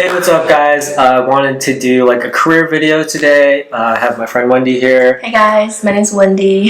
Hey, what's up, guys? I wanted to do like a career video today. I have my friend Wendy here. Hey guys, my name's Wendy.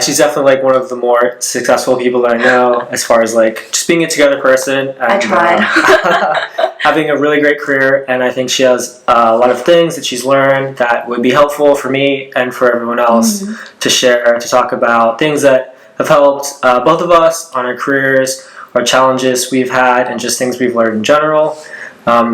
She's definitely like one of the more successful people that I know as far as like just being a together person. And, I tried. having a really great career, and I think she has a lot of things that she's learned that would be helpful for me and for everyone else to share, to talk about things that have helped both of us on our careers, our challenges we've had, and just things we've learned in general.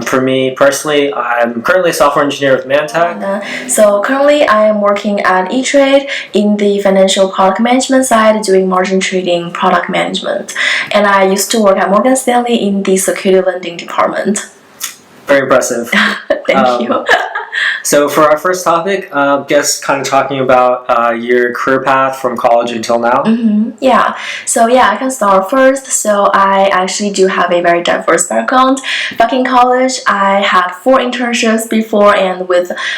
For me personally, I'm currently a software engineer with Mantech. So currently I am working at eTrade in the financial product management side, doing margin trading, product management. And I used to work at Morgan Stanley in the security lending department. Very impressive. Thank you. So for our first topic, guess kind of talking about your career path from college until now. Yeah. So I can start first. So I actually do have a very diverse background. Back in college, I had 4 internships before, and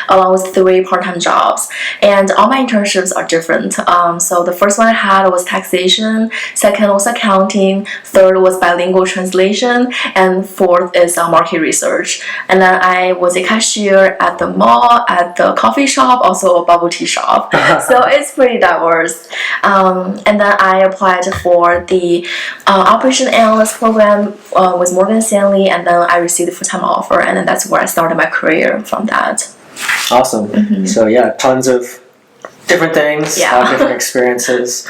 along with 3 part-time jobs. And all my internships are different. So the first one I had was taxation. Second was accounting. Third was bilingual translation, and fourth is market research. And then I was a cashier at the mall, at the coffee shop, also a bubble tea shop. So it's pretty diverse. And then I applied for the operation analyst program with Morgan Stanley, and then I received a full-time offer, and then that's where I started my career from that. Awesome. So tons of different things, different experiences.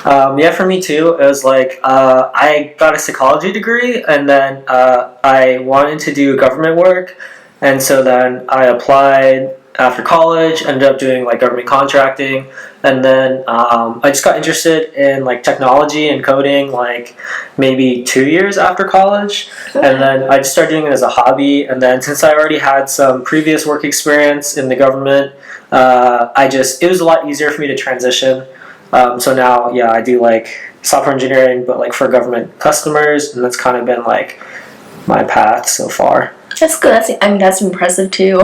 For me too, it was like I got a psychology degree, and then I wanted to do government work. And so then I applied after college, ended up doing like government contracting, and then I just got interested in like technology and coding like maybe 2 years after college. And then I just started doing it as a hobby, and then since I already had some previous work experience in the government, it was a lot easier for me to transition. So now I do like software engineering, but like for government customers, and that's kind of been like my path so far. That's good. That's impressive too.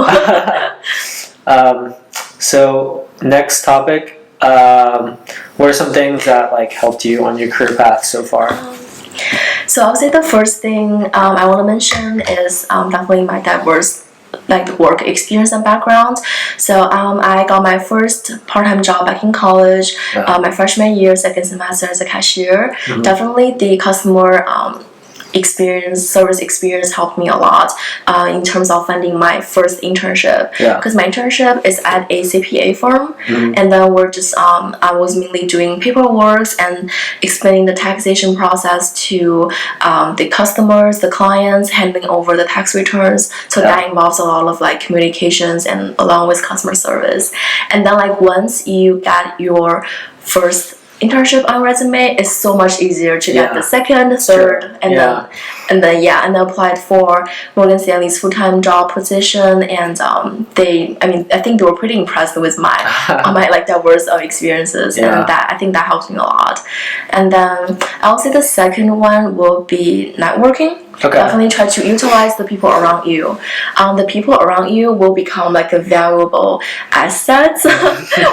So next topic, what are some things that like helped you on your career path so far? So I would say the first thing I want to mention is definitely my diverse work experience and background. So I got my first part-time job back in college, my freshman year, second semester as a cashier. Definitely the customer service experience helped me a lot in terms of finding my first internship, because my internship is at a CPA firm, and then I was mainly doing paperwork and explaining the taxation process to the customers, the clients, handing over the tax returns. So that involves a lot of like communications and along with customer service. And then like once you get your first internship on resume, it's so much easier to get the second, third, and then applied for Morgan Stanley's full-time job position, and I think they were pretty impressed with my like diverse experiences, and I think that helped me a lot. And then I would say the second one will be networking. Definitely try to utilize the people around you. The people around you will become like a valuable assets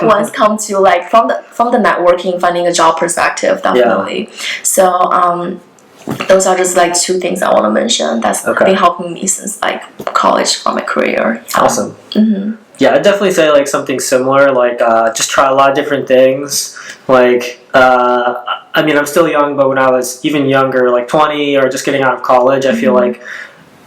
once come to like from the networking, finding a job perspective, definitely. So those are just like 2 things I want to mention that's been helping me since like college for my career. Awesome. I'd definitely say like something similar, like just try a lot of different things. Like I'm still young, but when I was even younger, like 20 or just getting out of college, I feel like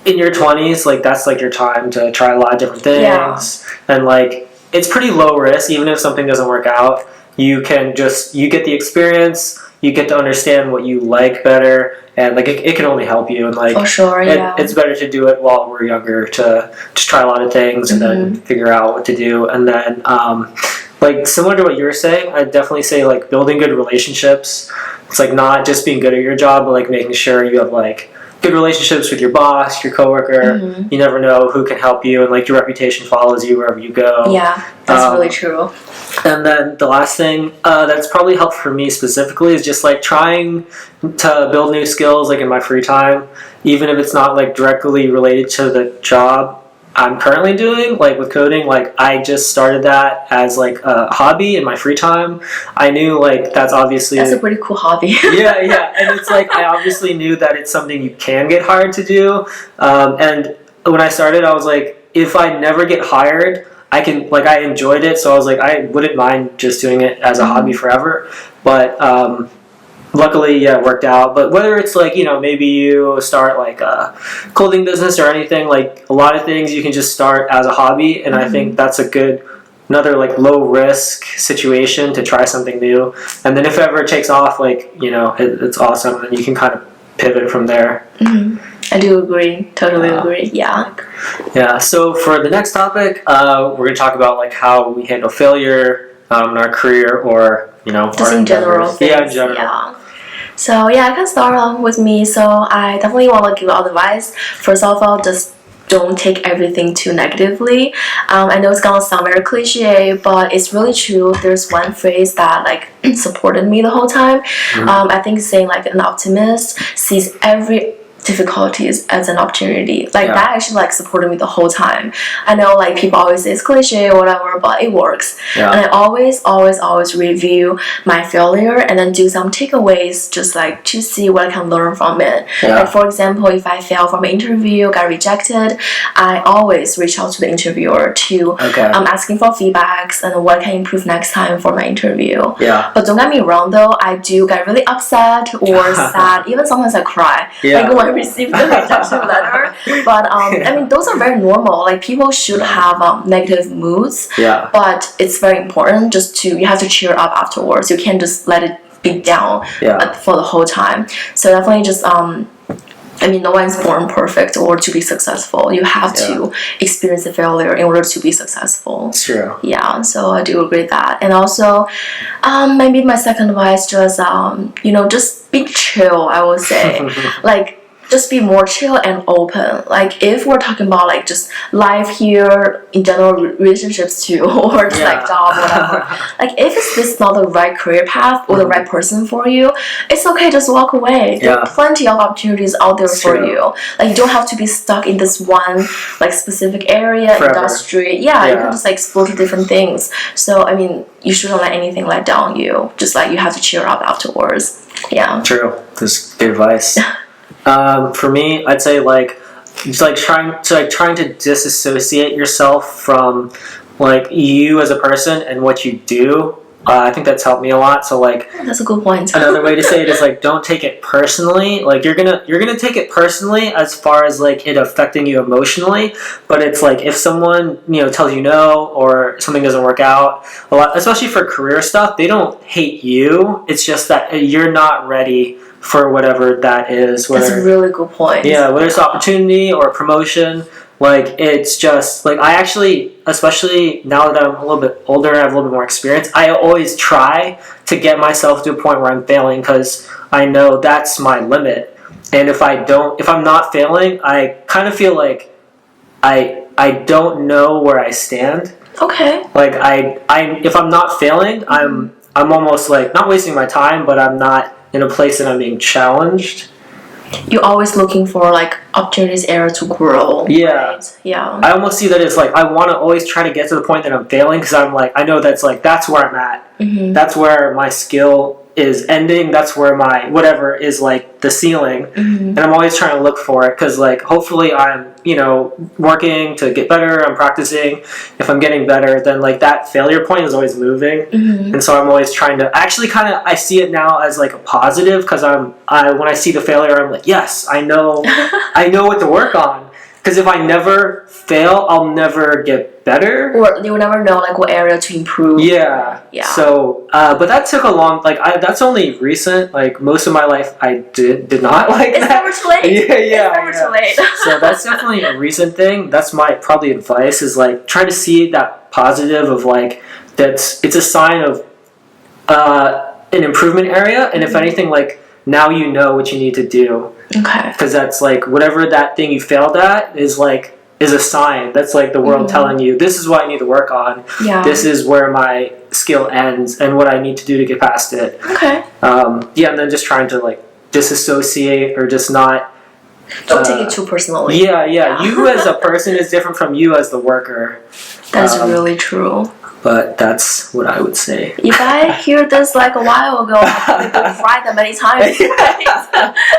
in your 20s, like that's like your time to try a lot of different things. And like it's pretty low risk. Even if something doesn't work out, you get the experience, you get to understand what you like better, and like it can only help you. And like for sure, it's better to do it while we're younger, to just try a lot of things and then figure out what to do. And then like similar to what you were saying, I'd definitely say like building good relationships. It's like not just being good at your job, but like making sure you have like good relationships with your boss, your coworker. You never know who can help you, and like your reputation follows you wherever you go. Yeah, that's really true. And then the last thing that's probably helped for me specifically is just like trying to build new skills like in my free time, even if it's not like directly related to the job I'm currently doing, like with coding. Like I just started that as like a hobby in my free time. I knew like that's a pretty cool hobby. And it's like I obviously knew that it's something you can get hired to do, and when I started, I was like, if I never get hired, I can, like, I enjoyed it, so I was like, I wouldn't mind just doing it as a hobby forever. But luckily, yeah, it worked out. But whether it's like, maybe you start like a clothing business or anything, like a lot of things you can just start as a hobby, and I think that's another like low risk situation to try something new. And then if it ever takes off, like, it's awesome, and you can kind of pivot from there. I do agree. Totally agree. Yeah. Yeah. So for the next topic, we're going to talk about like how we handle failure in our career, or just in general. Yeah, in general. Yeah. So I can start off with me. So I definitely want to give out advice. First of all, just don't take everything too negatively. I know it's gonna sound very cliche, but it's really true. There's one phrase that like supported me the whole time. I think saying like an optimist sees every difficulties as an opportunity. Like that actually like supported me the whole time. I know like people always say it's cliche or whatever, but it works. And I always review my failure and then do some takeaways just like to see what I can learn from it. Like for example, if I fail from an interview, got rejected, I always reach out to the interviewer to asking for feedbacks and what I can improve next time for my interview. But don't get me wrong though, I do get really upset or sad. Even sometimes I cry. Like when I receive the rejection letter. But I mean, those are very normal. Like people should have negative moods. But it's very important just you have to cheer up afterwards. You can't just let it be down for the whole time. So definitely just I mean, no one's born perfect or to be successful. You have to experience a failure in order to be successful. True. Yeah, so I do agree with that. And also, maybe my second advice just, just be chill, I would say. Like, just be more chill and open. Like if we're talking about like just life here in general, relationships too, or just like job, whatever. Like if this is not the right career path or the right person for you, it's okay, just walk away. There are plenty of opportunities out there for you. Like you don't have to be stuck in this one like specific area, industry. You can just like explore different things. So I mean, you shouldn't let anything let down you. Just like you have to cheer up afterwards. Yeah. True. That's good advice. For me, I'd say like it's like trying to disassociate yourself from like you as a person and what you do. I think that's helped me a lot. So like that's a good point. Another way to say it is like don't take it personally. Like you're gonna take it personally as far as like it affecting you emotionally. But it's like if someone tells you no or something doesn't work out a lot, especially for career stuff, they don't hate you. It's just that you're not ready for whatever that is. That's a really good point. Yeah, whether it's opportunity or promotion, like it's just like I actually, especially now that I'm a little bit older and I have a little bit more experience, I always try to get myself to a point where I'm failing because I know that's my limit. And if I'm not failing, I kind of feel like I don't know where I stand. Okay. Like if I'm not failing, I'm almost like not wasting my time, but I'm not in a place that I'm being challenged. You're always looking for like opportunities area to grow. Yeah. Right? Yeah. I almost see that as like I want to always try to get to the point that I'm failing because I'm like I know that's where I'm at. That's where my skill is ending. That's where my whatever is like the ceiling, and I'm always trying to look for it because like hopefully I'm working to get better. I'm practicing. If I'm getting better, then like that failure point is always moving, and so I'm always trying to actually I see it now as like a positive because when I see the failure, I'm like yes, I know what to work on. Because if I never fail, I'll never get better. Or you'll never know like what area to improve. Yeah. So, but that took a long. That's only recent. Like most of my life, I did not like it's that. It's never too late. Yeah. It's never too late. So that's definitely a recent thing. That's my probably advice is like try to see that positive of like it's a sign of an improvement area, and if anything, like now you know what you need to do. Okay. Because that's like whatever that thing you failed at is a sign. That's like the world telling you this is what I need to work on. Yeah. This is where my skill ends and what I need to do to get past it. Okay. And then just trying to like disassociate or just not. Don't take it too personally. Yeah. You as a person is different from you as the worker. That's really true. But that's what I would say. If I hear this like a while ago, I've been fried many times.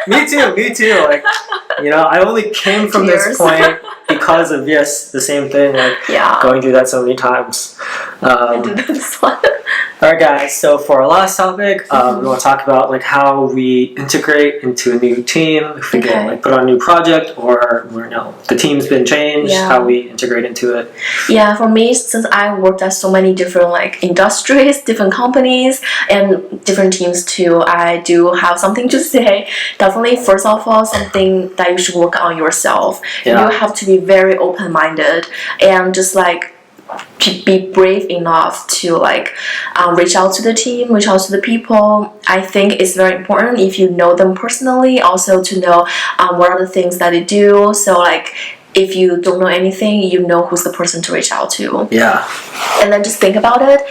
Me too. Like, I only came from this point because of the same thing, like going through that so many times. I do this one. All right, guys. So for our last topic, we want to talk about like how we integrate into a new team. If we get like put on a new project, or the team's been changed, how we integrate into it. Yeah, for me, since I worked at so many different like industries, different companies, and different teams too, I do have something to say. Definitely, first of all, something that you should work on yourself. Yeah. You have to be very open-minded and just like be brave enough to like reach out to the team, reach out to the people. I think it's very important if you know them personally, also to know what are the things that they do. So like if you don't know anything, you know who's the person to reach out to. Yeah. And then just think about it.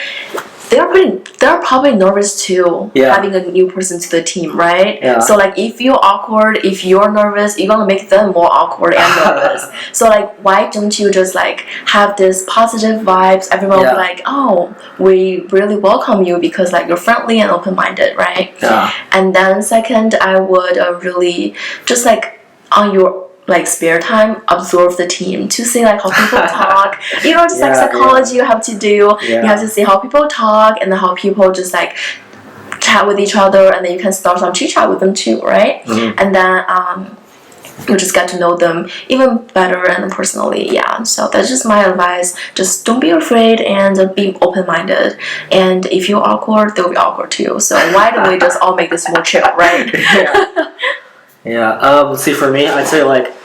They're probably nervous too, having a new person to the team, right? Yeah. So like if you're awkward, if you're nervous, you're gonna make them more awkward and nervous. So like why don't you just like have this positive vibes? Everyone will be like, oh, we really welcome you because like you're friendly and open-minded, right? Yeah. And then second, I would really just like on your like spare time, observe the team to see like how people talk. Just like psychology you have to do. You have to see how people talk and how people just like chat with each other, and then you can start some chit chat with them too, right? Mm-hmm. And then you just get to know them even better and personally. Yeah, so that's just my advice. Just don't be afraid and be open-minded. And if you're awkward, they'll be awkward too. So why don't we just all make this more chill, right? Let's see, for me, I'd say like,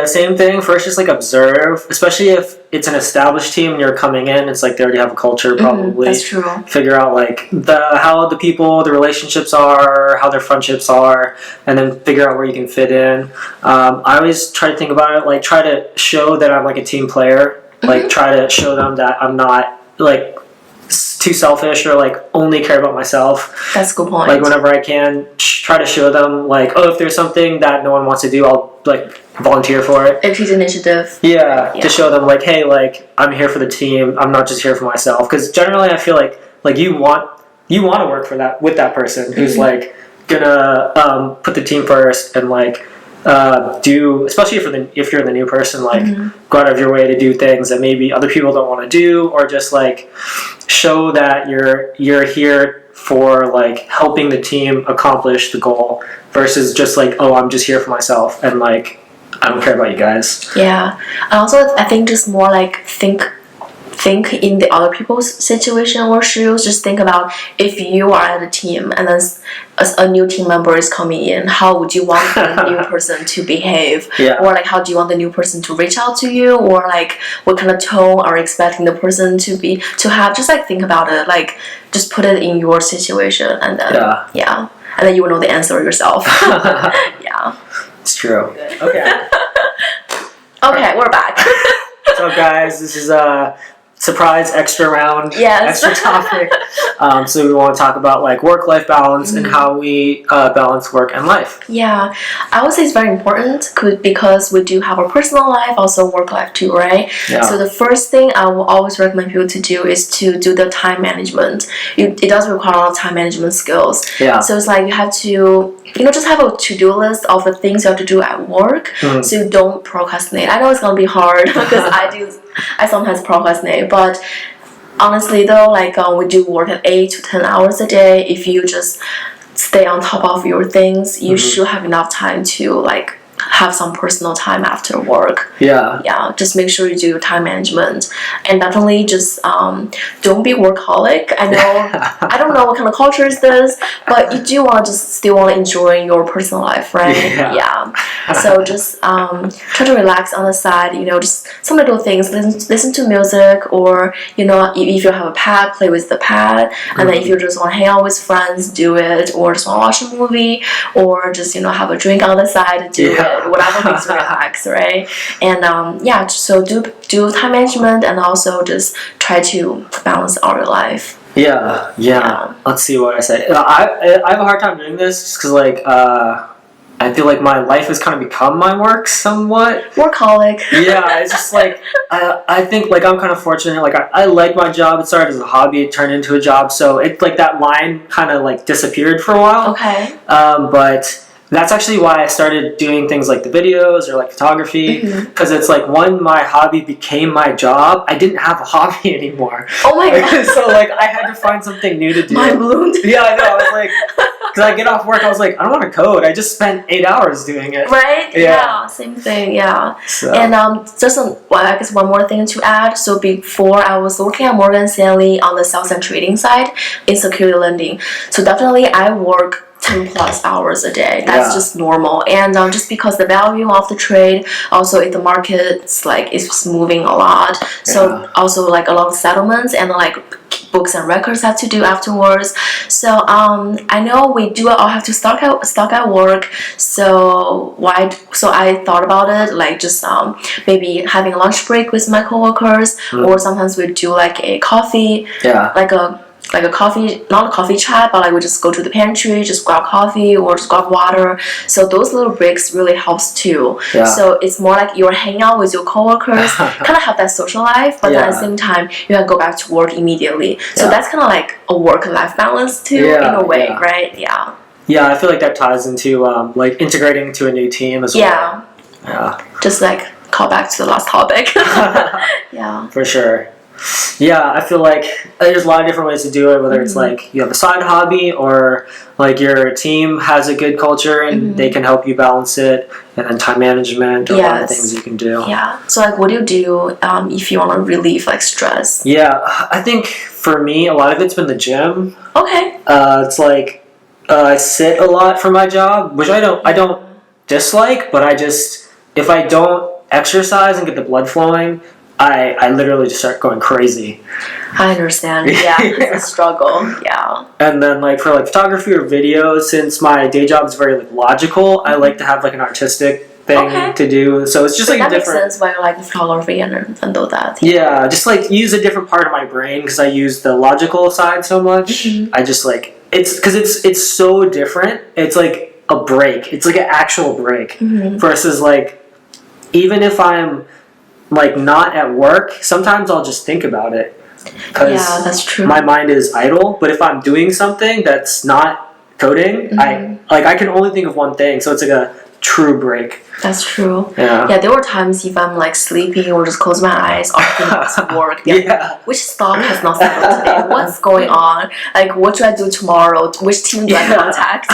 same thing. First, just like observe, especially if it's an established team and you're coming in, it's like they already have a culture probably. That's true. Figure out like how the people, the relationships are, how their friendships are, and then figure out where you can fit in. I always try to think about it, like try to show that I'm like a team player, like try to show them that I'm not like too selfish or like only care about myself. That's a good point. Like whenever I can, try to show them like, if there's something that no one wants to do, I'll like volunteer for it. If it's initiative. Yeah, to show them like, hey, like I'm here for the team. I'm not just here for myself. Because generally, I feel like you want to work with that person who's like gonna put the team first and like especially if you're the new person, like go out of your way to do things that maybe other people don't want to do, or just like show that you're here for like helping the team accomplish the goal versus just like, I'm just here for myself and like I don't care about you guys. Yeah, and also I think just more like think in the other people's situation or shoes. Just think about if you are at a team and then a new team member is coming in, how would you want the new person to behave? Or like how do you want the new person to reach out to you? Or like what kind of tone are you expecting the person to have? Just like think about it, like just put it in your situation, and then and then you will know the answer yourself. It's true. Okay. Okay, we're back. So guys, this is surprise extra round, extra topic. So we want to talk about like work-life balance and how we balance work and life. Yeah, I would say it's very important because we do have a personal life, also work life too, right? Yeah. So the first thing I will always recommend people to do is to do the time management. It does require a lot of time management skills. Yeah. So it's like you have to just have a to-do list of the things you have to do at work, so you don't procrastinate. I know it's gonna be hard because I sometimes procrastinate, but honestly though, like we do work at 8 to 10 hours a day. If you just stay on top of your things, you should have enough time to like have some personal time after work. Yeah, just make sure you do your time management, and definitely just don't be workaholic. I know I don't know what kind of culture is this, but you do want to just still want to enjoy your personal life, right? Yeah. So just try to relax on the side, just some little things, listen to music, or if you have a pad, play with the pad, and then if you just want to hang out with friends, do it, or just want to watch a movie, or just have a drink on the side, do it. Whatever makes you relax, right? And so do time management, and also just try to balance our life. Yeah. Let's see what I say. I have a hard time doing this just because like I feel like my life has kind of become my work somewhat. Workaholic. Yeah, it's just like I think like I'm kind of fortunate. Like I like my job. It started as a hobby. It turned into a job. So it's like that line kind of like disappeared for a while. Okay. But that's actually why I started doing things like the videos or like photography, because it's like when my hobby became my job, I didn't have a hobby anymore. Oh my god! So like I had to find something new to do. Mind blown. Yeah, I know. I was like, because I get off work, I was like, I don't want to code. I just spent 8 hours doing it. Right? Yeah. Same thing. Yeah. So. And just I guess one more thing to add. So before I was working at Morgan Stanley on the sales and trading side in security lending. So definitely I work 10 plus hours a day. That's just normal. And just because the value of the trade, also if the market's like is moving a lot, so also like a lot of settlements and like books and records have to do afterwards. So I know we do all have to stock at work. So I thought about it, like just maybe having a lunch break with my coworkers, or sometimes we do like a coffee, like a coffee, not a coffee chat, but like we just go to the pantry, just grab coffee or just grab water. So those little breaks really helps too. So it's more like you're hanging out with your coworkers, kind of have that social life, but then at the same time you can go back to work immediately. So that's kind of like a work-life balance too, in a way, right? Yeah. Yeah, I feel like that ties into like integrating to a new team as well. Yeah. Just like call back to the last topic. Yeah. For sure. Yeah, I feel like there's a lot of different ways to do it, whether it's like you have a side hobby or like your team has a good culture and they can help you balance it, and then time management or a lot of things you can do. Yeah. So like what do you do if you want to relieve like stress? Yeah, I think for me a lot of it's been the gym. Okay. It's like I sit a lot for my job, which I don't dislike, but if I don't exercise and get the blood flowing, I literally just start going crazy. I understand. Yeah, it's a struggle. Yeah. And then like for like photography or video, since my day job is very like logical, I like to have like an artistic thing to do. So it's just like that a different. Makes sense why you like photography and all that. Yeah, just like use a different part of my brain because I use the logical side so much. I just like it's because it's so different. It's like a break. It's like an actual break versus like even if I'm like not at work, sometimes I'll just think about it. Yeah, that's true. My mind is idle, but if I'm doing something that's not coding, I can only think of one thing, so it's like a true break. That's true. Yeah, there were times if I'm like sleeping or just close my eyes, I'll think about work. Which stock has not settled today? What's going on? Like, what do I do tomorrow? Which team do I contact?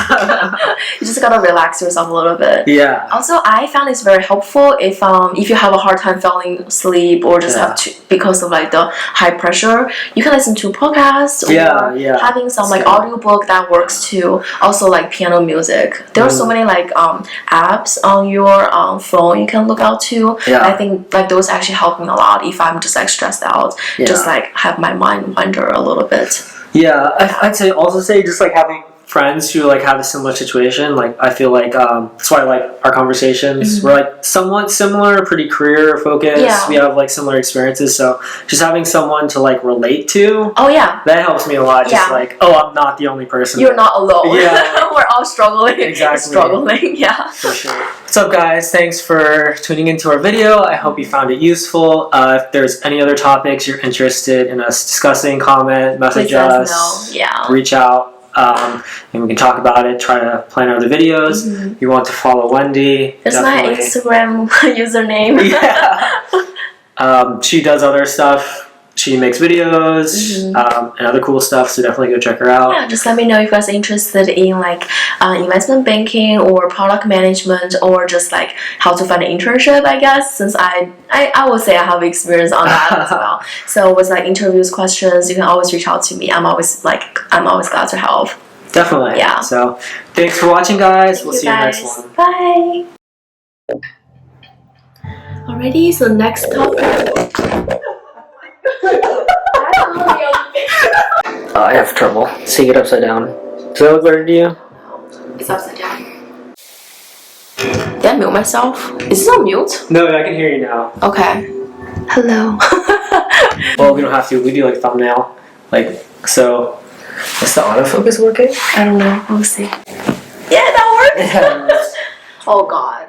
You just gotta relax yourself a little bit. Yeah. Also, I found it's very helpful if you have a hard time falling asleep or just have to because of like the high pressure, you can listen to podcasts or having some like audiobook that works too. Also like piano music. There are so many like apps on your phone you can look out to. I think like those actually help me a lot if I'm just like stressed out. Just like have my mind wander a little bit. I'd say just like having friends who like have a similar situation. Like I feel like that's why I like our conversations. We're like somewhat similar, pretty career focused. We have like similar experiences, so just having someone to like relate to. That helps me a lot. Just like, I'm not the only person. You're not alone. We're all struggling. Exactly. Struggling. For sure. What's up, guys? Thanks for tuning into our video. I hope you found it useful. If there's any other topics you're interested in us discussing, comment, message us. Reach out. And we can talk about it, try to plan other videos. If you want to follow Wendy, it's my Instagram username. She does other stuff. She makes videos and other cool stuff, so definitely go check her out. Just let me know if you guys are interested in like investment banking or product management or just like how to find an internship, I guess, since I would say I have experience on that as well. So with like interviews, questions, you can always reach out to me. I'm always glad to help. Definitely. So thanks for watching, guys. We'll see you next one. Bye. Alrighty, so next topic. I have trouble seeing it upside down. Does that look better to you? It's upside down. Did I mute myself? Is this on mute? No, I can hear you now. Okay. Hello. Well, we don't have to. We do like thumbnail. Like, so. Is the autofocus working? I don't know. We'll see. Yeah, that worked! Oh god.